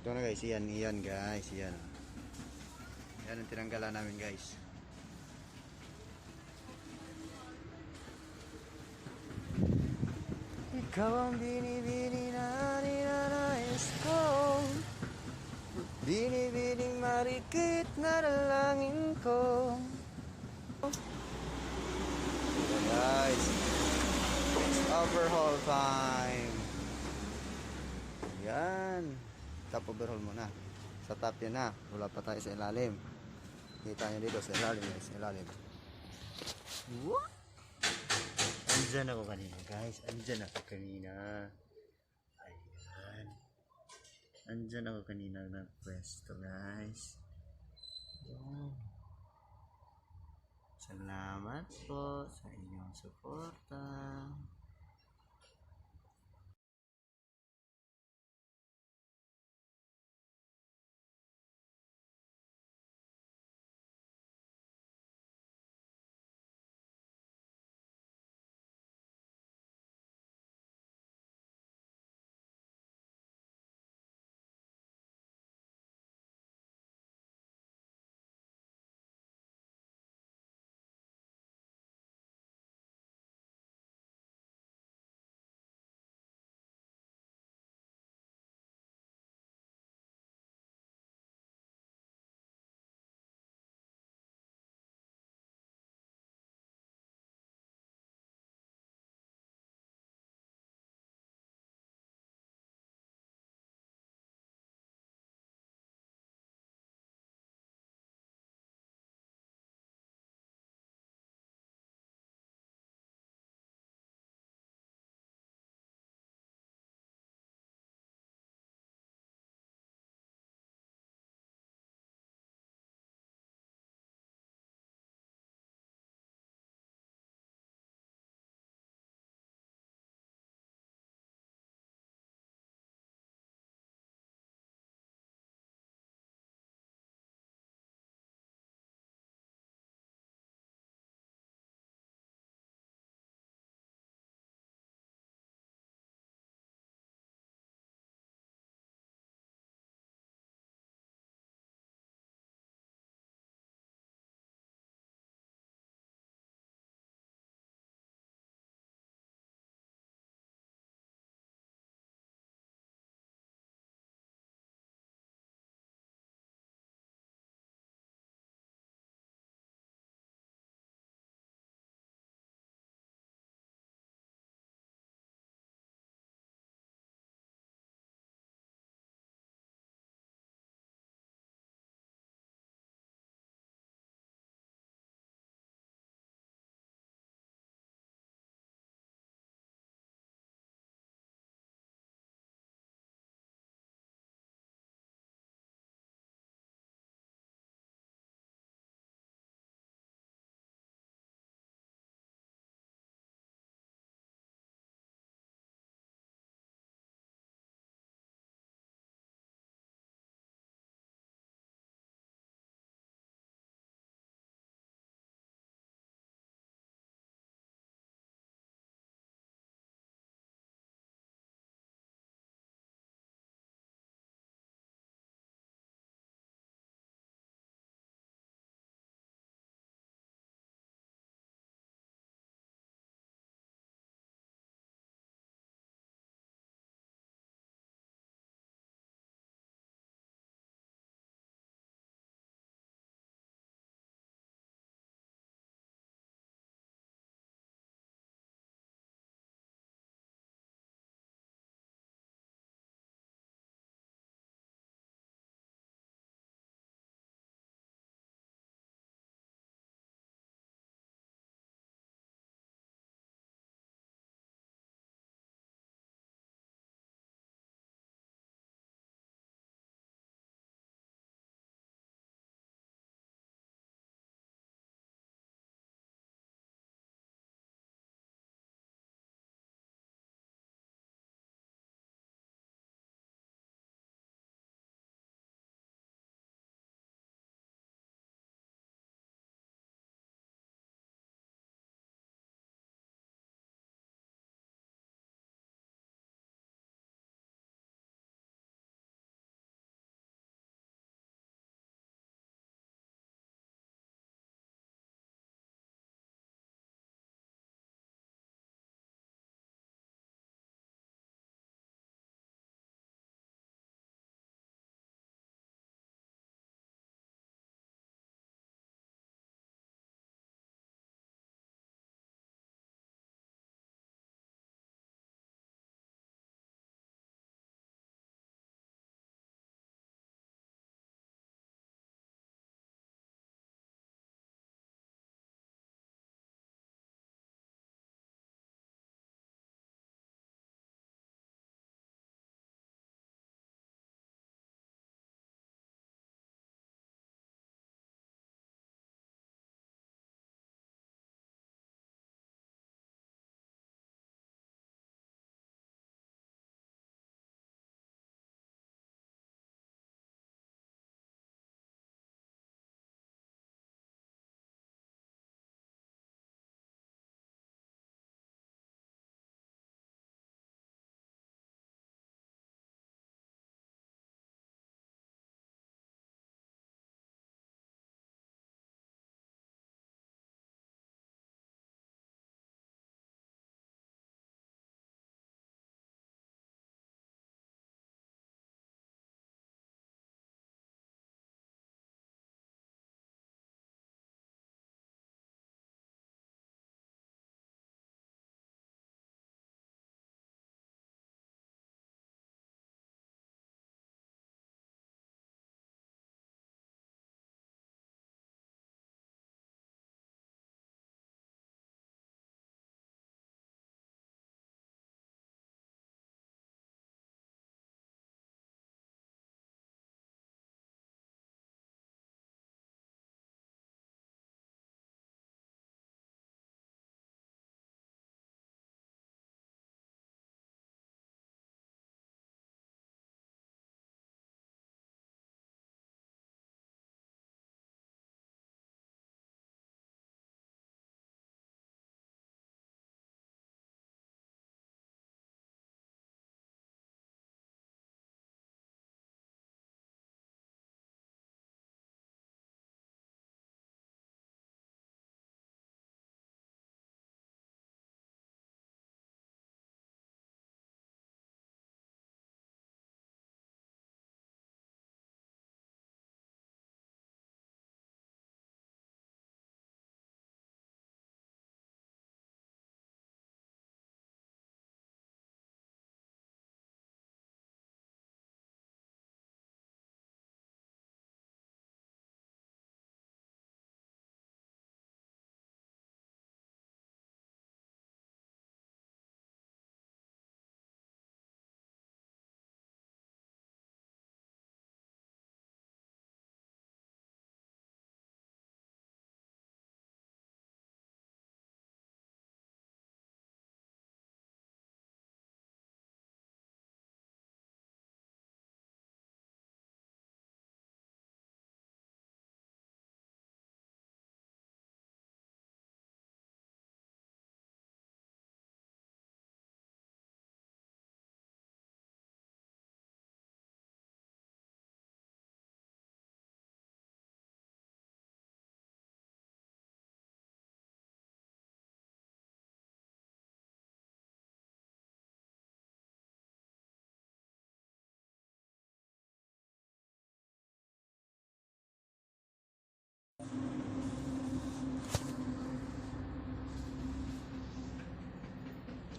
Ito na guys, iyan guys, iyan. Yan ang tinanggalan namin guys. Ikaw ang binibini na ninanais ko, binibining marikit na dalangin ko. So guys, it's overhaul time. Yan. Top overhaul muna. Sa top yan na. Wala pa tayo sa ilalim. Kita nyo dito sa ilalim guys. Sa ilalim. What? Andyan ako kanina guys. Andyan ako kanina. Ayan. Andyan ako kanina nagpwesto guys. Yan. Salamat po sa inyong suporta.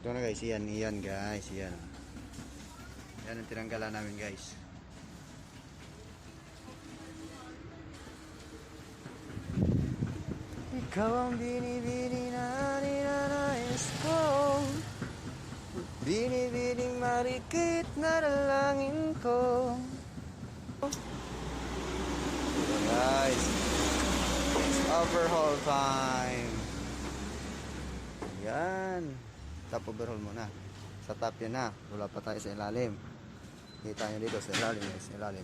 Ito na guys, yan guys, yan. Yan ang tinanggalan namin guys. Ikaw ang binibini na ninanais ko, binibining marikit na dalangin ko. So guys, it's overhaul time. Yan. Top overhaul muna. Sa top yan na. Wala pa tayo sa ilalim. Kita nyo dito sa ilalim. Sa ilalim.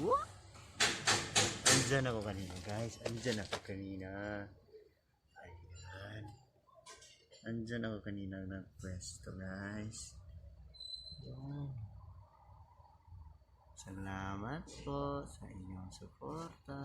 What? Andyan ako kanina guys. Andyan ako kanina. Ayan. Andyan ako kanina nagpwesto guys. Yan. Salamat po sa inyong suporta.